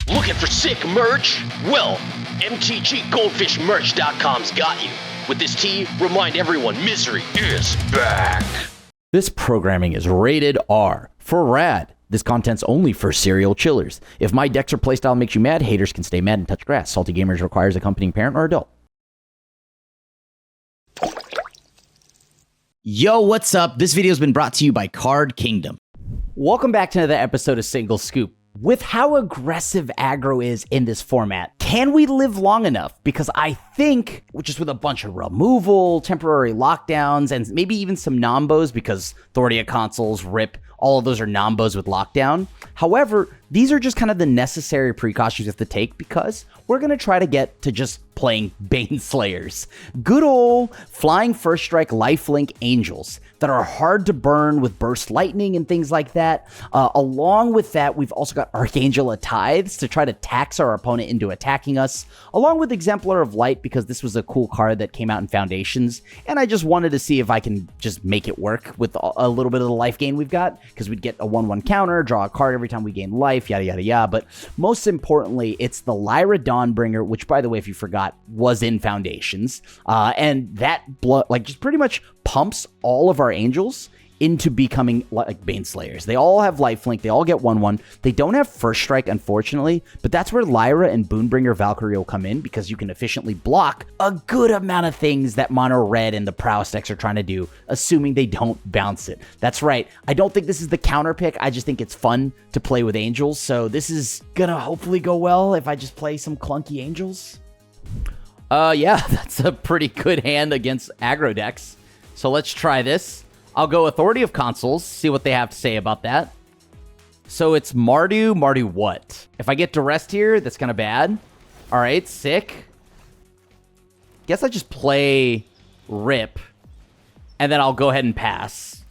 Looking for sick merch? Well, MTGGoldfishMerch.com's got you. With this tee, remind everyone misery is back. This programming is rated R for rad. This content's only for serial chillers. If my decks or playstyle makes you mad, haters can stay mad and touch grass. Salty Gamers requires accompanying parent or adult. Yo, what's up? This video's been brought to you by Card Kingdom. Welcome back to another episode of Single Scoop. With how aggressive aggro is in this format, can we live long enough? Because I think, just with a bunch of removal, temporary lockdowns, and maybe even some nombos, because Thordia consoles, RIP, all of those are nombos with lockdown. However, these are just kind of the necessary precautions you have to take because we're going to try to get to just playing Baneslayers. Good old flying first strike LIFELINK Angels that are hard to burn with burst lightning and things like that. Along with that, we've also got Archangel of Tithes to try to tax our opponent into attacking us, along with Exemplar of Light because this was a cool card that came out in Foundations, and I just wanted to see if I can just make it work with a little bit of the life gain we've got, because we'd get a 1/1 counter, draw a card every time we gain life, yada yada yada. But most importantly, it's the Lyra Dawnbringer, which, by the way, if you forgot, was in Foundations, and that just pretty much pumps all of our angels into becoming like Baneslayers. They all have lifelink. They all get 1/1. They don't have first strike, unfortunately, but that's where Lyra and Boonbringer Valkyrie will come in because you can efficiently block a good amount of things that mono red and the Prowess decks are trying to do, assuming they don't bounce it. That's right. I don't think this is the counter pick. I just think it's fun to play with angels. So this is gonna hopefully go well if I just play some clunky angels. Yeah, that's a pretty good hand against aggro decks. So let's try this. I'll go Authority of Consoles, see what they have to say about that. So it's Mardu what? If I get Duress here, that's kind of bad. All right, sick. Guess I just play Rip, and then I'll go ahead and pass.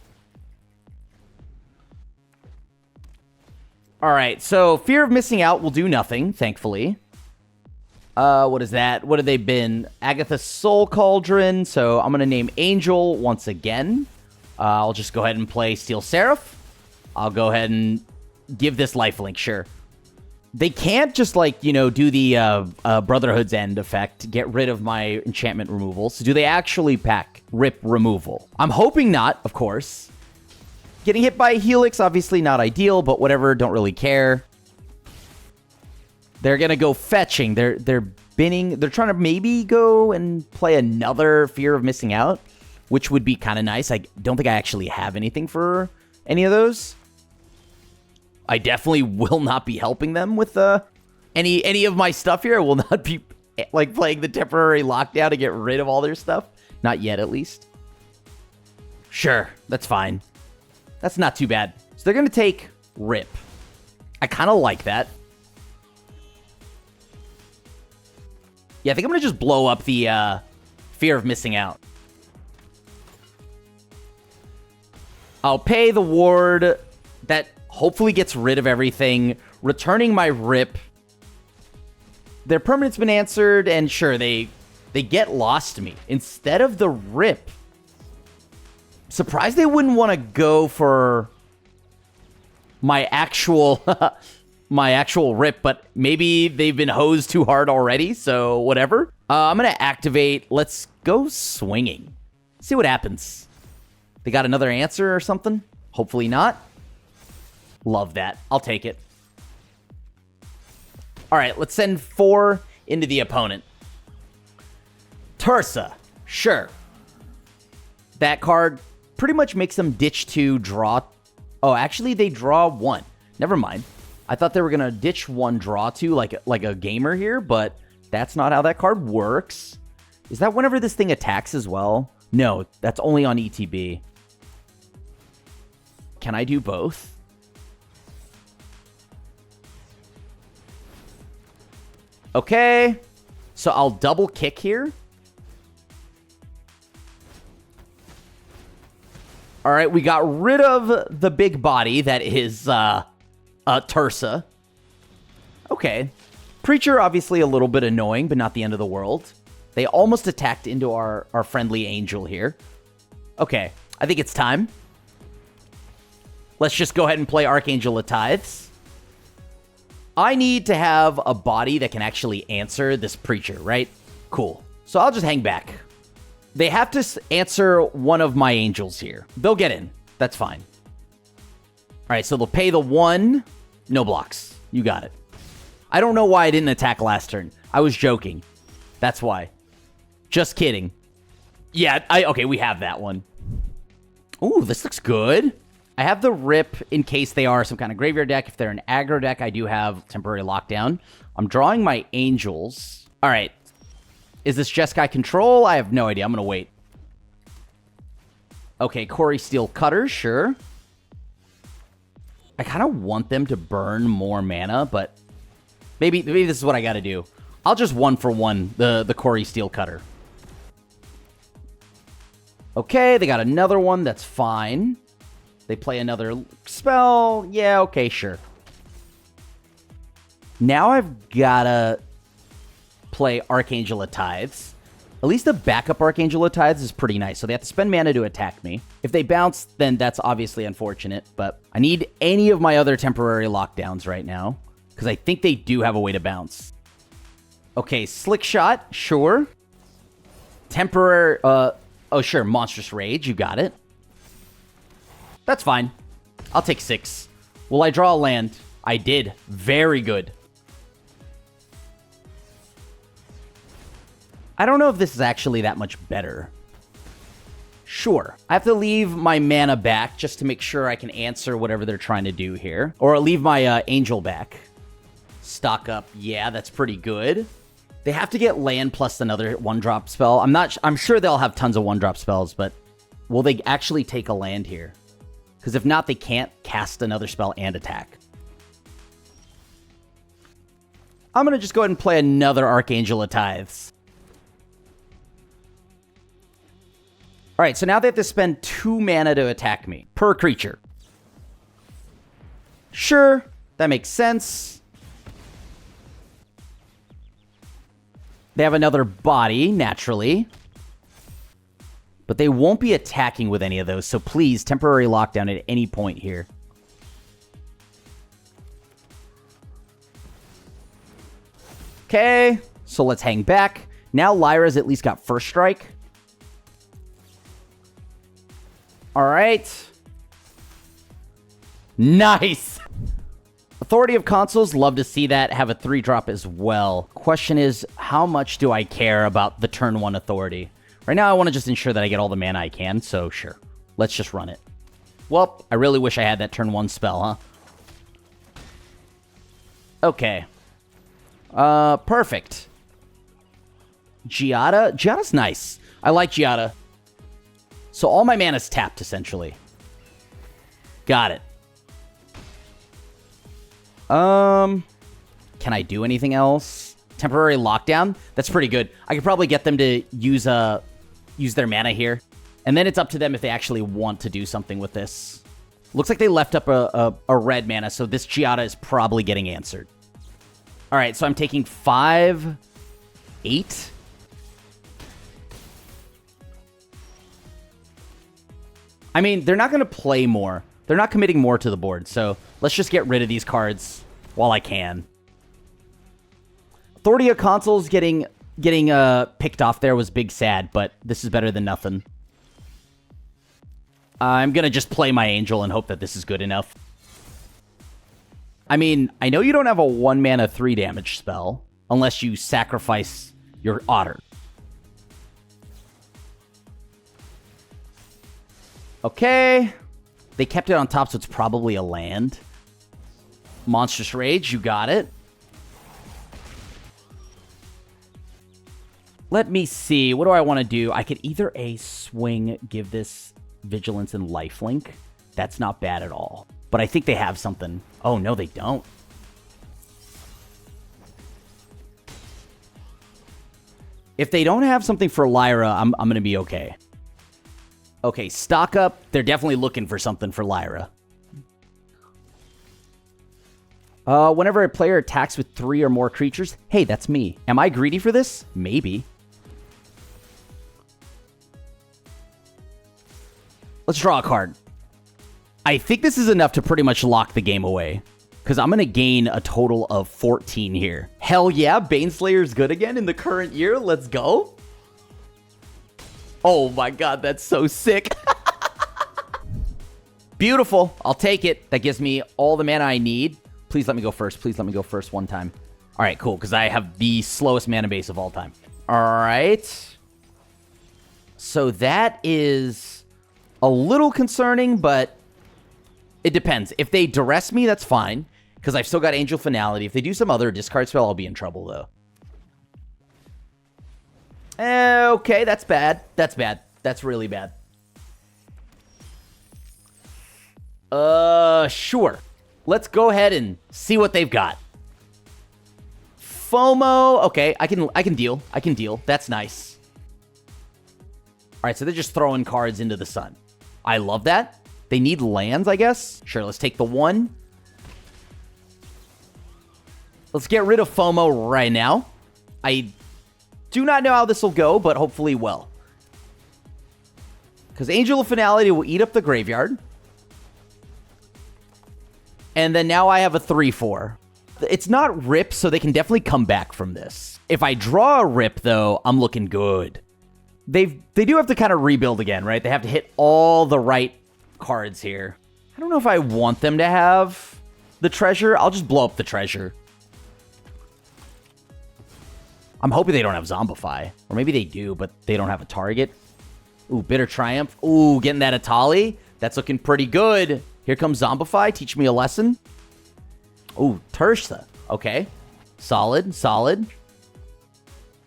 All right, so Fear of Missing Out will do nothing, thankfully. What is that? What have they been? Agatha's Soul Cauldron, so I'm going to name Angel once again. I'll just go ahead and play Steel Seraph. I'll go ahead and give this lifelink, sure. They can't just, do the Brotherhood's End effect, get rid of my enchantment removal. So do they actually pack Rip removal? I'm hoping not, of course. Getting hit by Helix, obviously not ideal, but whatever, don't really care. They're going to go fetching. They're binning. They're trying to maybe go and play another Fear of Missing Out, which would be kind of nice. I don't think I actually have anything for any of those. I definitely will not be helping them with any of my stuff here. I will not be playing the temporary lockdown to get rid of all their stuff. Not yet, at least. Sure, that's fine. That's not too bad. So they're going to take Rip. I kind of like that. Yeah, I think I'm going to just blow up the Fear of Missing Out. I'll pay the ward that hopefully gets rid of everything, returning my Rip. Their permanent's been answered, and sure, they get lost to me. Instead of the Rip, surprised they wouldn't want to go for my actual Rip, but maybe they've been hosed too hard already, so whatever. I'm going to activate. Let's go swinging. See what happens. They got another answer or something? Hopefully not. Love that. I'll take it. All right, let's send 4 into the opponent. Tursa. Sure. That card pretty much makes them ditch 2, draw... Oh, actually, they draw 1. Never mind. I thought they were going to ditch 1, draw 2, like a gamer here, but that's not how that card works. Is that whenever this thing attacks as well? No, that's only on ETB. Can I do both? Okay. So I'll double kick here. All right, we got rid of the big body that is Tursa. Okay. Preacher, obviously a little bit annoying, but not the end of the world. They almost attacked into our friendly angel here. Okay, I think it's time. Let's just go ahead and play Archangel of Tithes. I need to have a body that can actually answer this preacher, right? Cool. So I'll just hang back. They have to answer one of my angels here. They'll get in. That's fine. All right, so they'll pay the 1. No blocks. You got it. I don't know why I didn't attack last turn. I was joking. That's why. Just kidding. Yeah, okay, we have that one. Ooh, this looks good. I have the rip in case they are some kind of graveyard deck. If they're an aggro deck, I do have temporary lockdown. I'm drawing my angels. All right. Is this Jeskai control? I have no idea. I'm going to wait. Okay, Corey Steel Cutter, sure. I kind of want them to burn more mana, but maybe this is what I got to do. I'll just 1-for-1 the Corey Steel Cutter. Okay, they got another one. That's fine. They play another spell. Yeah, okay, sure. Now I've got to play Archangel of Tithes. At least the backup Archangel of Tithes is pretty nice, so they have to spend mana to attack me. If they bounce, then that's obviously unfortunate, but I need any of my other temporary lockdowns right now, because I think they do have a way to bounce. Okay, Slick Shot, sure. Temporary, oh sure, Monstrous Rage, you got it. That's fine. I'll take 6. Will I draw a land? I did. Very good. I don't know if this is actually that much better. Sure. I have to leave my mana back just to make sure I can answer whatever they're trying to do here. Or I'll leave my angel back. Stock up. Yeah, that's pretty good. They have to get land plus another 1-drop spell. I'm sure they'll have tons of 1-drop spells, but will they actually take a land here? Because if not, they can't cast another spell and attack. I'm going to just go ahead and play another Archangel of Tithes. All right, so now they have to spend 2 mana to attack me per creature. Sure, that makes sense. They have another body, naturally. But they won't be attacking with any of those, so please, temporary lockdown at any point here. Okay, so let's hang back. Now Lyra's at least got first strike. All right. Nice. Authority of Consuls, love to see that have a 3-drop as well. Question is, how much do I care about the turn 1 authority? Right now, I want to just ensure that I get all the mana I can, so sure. Let's just run it. Well, I really wish I had that turn 1 spell, huh? Okay. Perfect. Giada? Giada's nice. I like Giada. So all my mana's tapped, essentially. Got it. Can I do anything else? Temporary lockdown? That's pretty good. I could probably get them to use their mana here. And then it's up to them if they actually want to do something with this. Looks like they left up a red mana, so this Giada is probably getting answered. All right, so I'm taking 5, 8. I mean, they're not going to play more. They're not committing more to the board, so let's just get rid of these cards while I can. Authority of Consuls getting picked off there was big sad, but this is better than nothing. I'm going to just play my Angel and hope that this is good enough. I mean, I know you don't have a 1-mana 3-damage spell unless you sacrifice your Otter. Okay. They kept it on top, so it's probably a land. Monstrous Rage, you got it. Let me see. What do I want to do? I could either A, swing, give this Vigilance and Lifelink. That's not bad at all. But I think they have something. Oh, no, they don't. If they don't have something for Lyra, I'm going to be okay. Okay, stock up. They're definitely looking for something for Lyra. Whenever a player attacks with 3 or more creatures, hey, that's me. Am I greedy for this? Maybe. Let's draw a card. I think this is enough to pretty much lock the game away. because I'm going to gain a total of 14 here. Hell yeah, Baneslayer's good again in the current year. Let's go. Oh my god, that's so sick. Beautiful. I'll take it. That gives me all the mana I need. Please let me go first. Please let me go first one time. All right, cool, because I have the slowest mana base of all time. All right. So that is a little concerning, but it depends. If they duress me, that's fine, because I've still got Angel Finality. If they do some other discard spell, I'll be in trouble, though. Okay, that's bad. That's bad. That's really bad. Sure. Let's go ahead and see what they've got. FOMO. Okay, I can deal. I can deal. That's nice. All right, so they're just throwing cards into the sun. I love that. They need lands, I guess. Sure, let's take the 1. Let's get rid of FOMO right now. I do not know how this will go, but hopefully well. Because Angel of Finality will eat up the graveyard. And then now I have a 3/4. It's not rip, so they can definitely come back from this. If I draw a rip, though, I'm looking good. They do have to kind of rebuild again, right? They have to hit all the right cards here. I don't know if I want them to have the treasure. I'll just blow up the treasure. I'm hoping they don't have Zombify. Or maybe they do, but they don't have a target. Ooh, Bitter Triumph. Ooh, getting that Atali. That's looking pretty good. Here comes Zombify. Teach me a lesson. Ooh, Tersa. Okay. Solid, solid.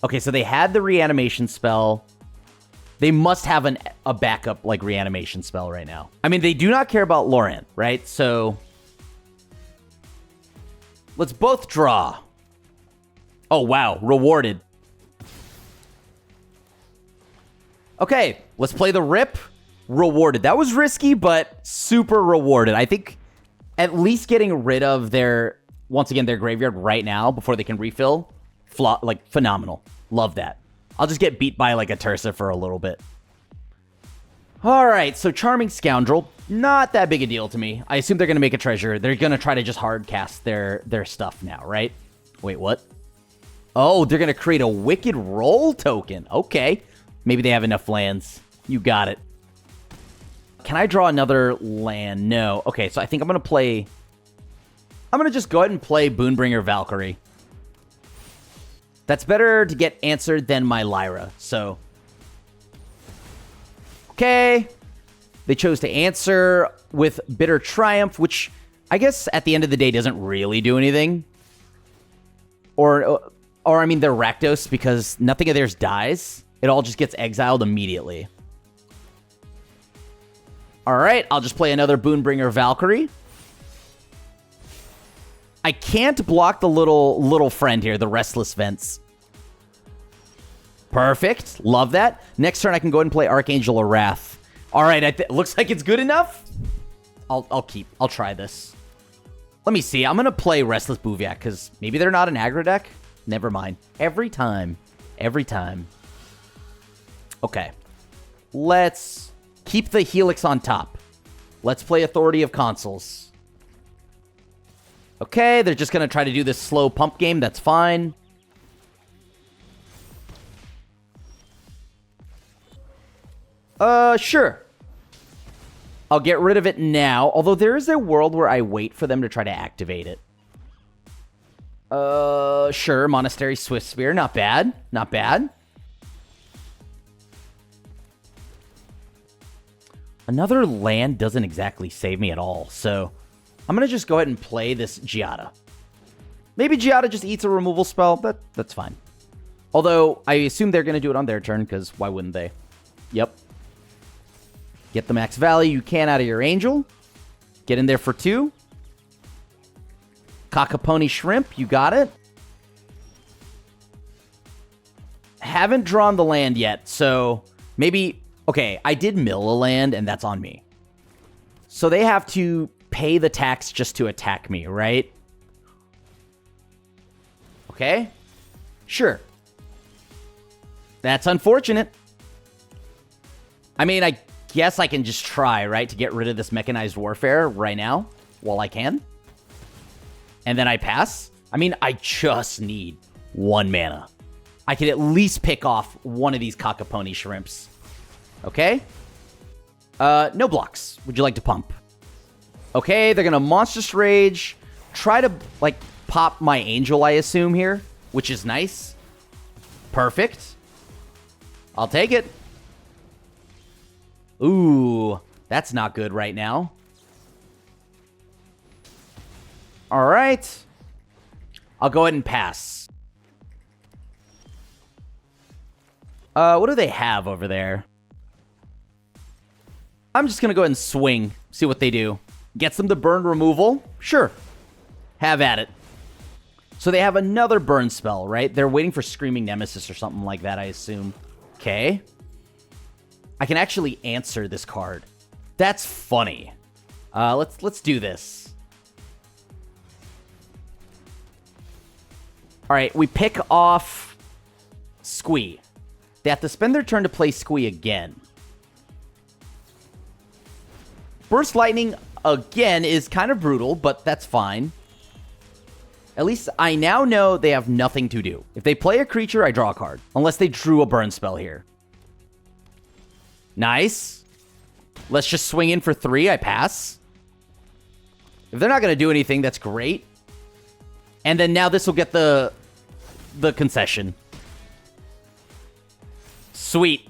Okay, so they had the reanimation spell. They must have a backup, like, reanimation spell right now. I mean, they do not care about Laurent, right? So let's both draw. Oh, wow. Rewarded. Okay, let's play the rip. Rewarded. That was risky, but super rewarded. I think at least getting rid of their, once again, their graveyard right now before they can refill, like, phenomenal. Love that. I'll just get beat by, like, a Tersa for a little bit. All right, so Charming Scoundrel. Not that big a deal to me. I assume they're going to make a treasure. They're going to try to just hard cast their stuff now, right? Wait, what? Oh, they're going to create a Wicked Roll token. Okay. Maybe they have enough lands. You got it. Can I draw another land? No. Okay, so I think I'm going to play... I'm going to just go ahead and play Boonbringer Valkyrie. That's better to get answered than my Lyra, so... Okay. They chose to answer with Bitter Triumph, which I guess at the end of the day doesn't really do anything. Or I mean, they're Rakdos because nothing of theirs dies. It all just gets exiled immediately. All right, I'll just play another Boonbringer Valkyrie. I can't block the little friend here, the Restless Vents. Perfect. Love that. Next turn, I can go ahead and play Archangel of Wrath. All right, looks like it's good enough. I'll try this. Let me see. I'm going to play Restless Bouviac because maybe they're not an aggro deck. Never mind. Every time. Every time. Okay. Let's keep the Helix on top. Let's play Authority of Consuls. Okay, they're just going to try to do this slow pump game. That's fine. Sure. I'll get rid of it now. Although there is a world where I wait for them to try to activate it. Sure. Monastery Swift Spear. Not bad. Not bad. Another land doesn't exactly save me at all. So I'm going to just go ahead and play this Giada. Maybe Giada just eats a removal spell. That's fine. Although I assume they're going to do it on their turn because why wouldn't they? Yep. Get the max value you can out of your Angel. Get in there for 2. Cockapony Shrimp, you got it. Haven't drawn the land yet, so maybe... Okay, I did mill a land, and that's on me. So they have to pay the tax just to attack me, right? Okay. Sure. That's unfortunate. I mean, I guess I can just try, right, to get rid of this mechanized warfare right now while I can. And then I pass? I mean, I just need 1 mana. I could at least pick off one of these cockapony shrimps. Okay? No blocks. Would you like to pump? Okay, they're gonna Monstrous Rage. Try to, like, pop my Angel, I assume, here. Which is nice. Perfect. I'll take it. Ooh, that's not good right now. All right. I'll go ahead and pass. What do they have over there? I'm just going to go ahead and swing, see what they do. Gets them to burn removal? Sure. Have at it. So they have another burn spell, right? They're waiting for Screaming Nemesis or something like that, I assume. Okay. I can actually answer this card. That's funny. Let's do this. All right, we pick off Squee. They have to spend their turn to play Squee again. Burst Lightning, again, is kind of brutal, but that's fine. At least I now know they have nothing to do. If they play a creature, I draw a card. Unless they drew a burn spell here. Nice. Let's just swing in for 3. I pass. If they're not going to do anything, that's great. And then now this will get the concession. Sweet.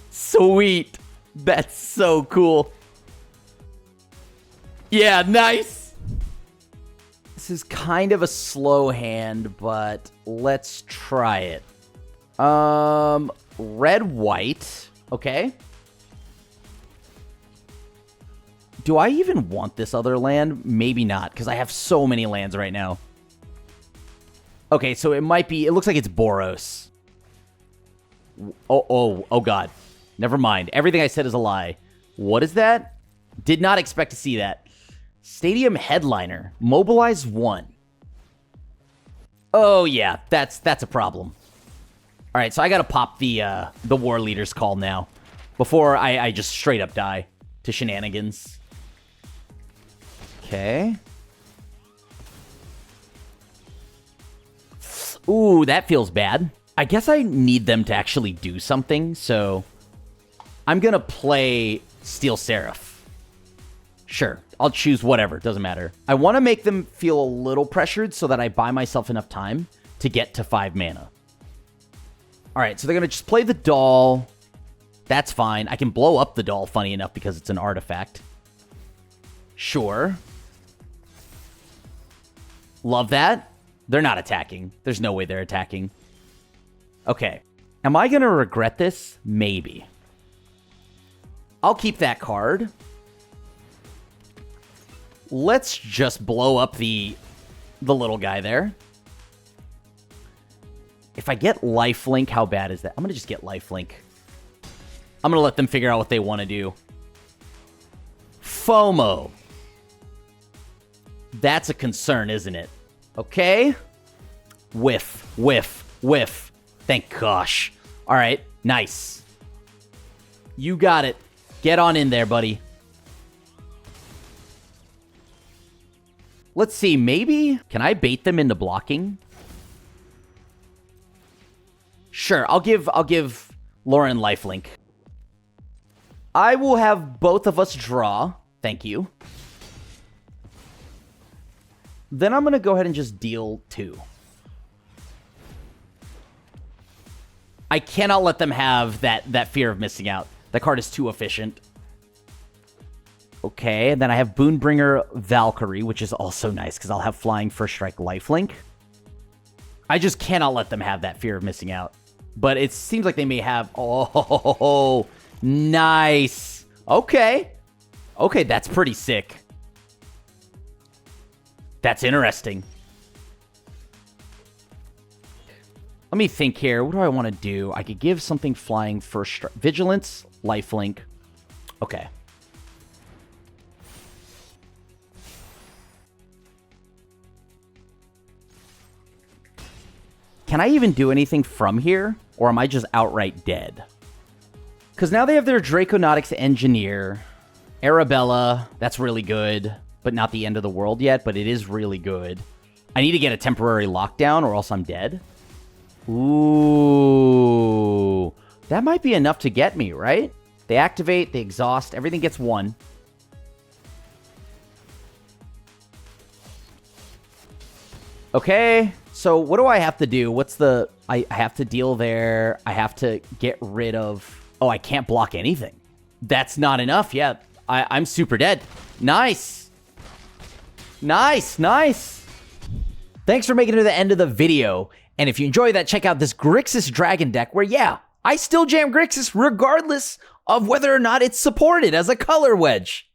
Sweet. That's so cool. Yeah, nice. This is kind of a slow hand, but let's try it. Red, white. Okay. Do I even want this other land? Maybe not, because I have so many lands right now. Okay, so it might be... It looks like it's Boros. Oh, God. Never mind. Everything I said is a lie. What is that? Did not expect to see that. Stadium Headliner. Mobilize 1. Oh, yeah. That's a problem. All right, so I got to pop the War Leader's Call now. Before I just straight up die to shenanigans. Okay. Ooh, that feels bad. I guess I need them to actually do something, so I'm going to play Steel Seraph. Sure, I'll choose whatever, doesn't matter. I want to make them feel a little pressured so that I buy myself enough time to get to 5 mana. All right, so they're going to just play the doll. That's fine. I can blow up the doll, funny enough, because it's an artifact. Sure. Love that. They're not attacking. There's no way they're attacking. Okay. Am I going to regret this? Maybe. I'll keep that card. Let's just blow up the little guy there. If I get lifelink, how bad is that? I'm going to just get lifelink. I'm going to let them figure out what they want to do. FOMO. That's a concern, isn't it? Okay. Whiff, whiff, whiff. Thank gosh. All right, nice. You got it. Get on in there, buddy. Let's see, maybe... Can I bait them into blocking? Sure, I'll give Lauren lifelink. I will have both of us draw. Thank you. Then I'm going to go ahead and just deal 2. I cannot let them have that fear of missing out. That card is too efficient. Okay, and then I have Boonbringer Valkyrie, which is also nice because I'll have Flying First Strike lifelink. I just cannot let them have that fear of missing out. But it seems like they may have... Oh, nice. Okay. Okay, that's pretty sick. That's interesting. Let me think here. What do I want to do? I could give something Flying First Strike. Vigilance, lifelink. Okay. Can I even do anything from here? Or am I just outright dead? Because now they have their Draconautics Engineer. Arabella, that's really good. But not the end of the world yet, but it is really good. I need to get a temporary lockdown or else I'm dead. Ooh. That might be enough to get me, right? They activate, they exhaust, everything gets 1. Okay, so what do I have to do? What's the... I have to deal there. I have to get rid of... Oh, I can't block anything. That's not enough. Yeah, I'm super dead. Nice. Nice, nice. Thanks for making it to the end of the video. And if you enjoy that, check out this Grixis Dragon deck where, yeah, I still jam Grixis regardless of whether or not it's supported as a color wedge.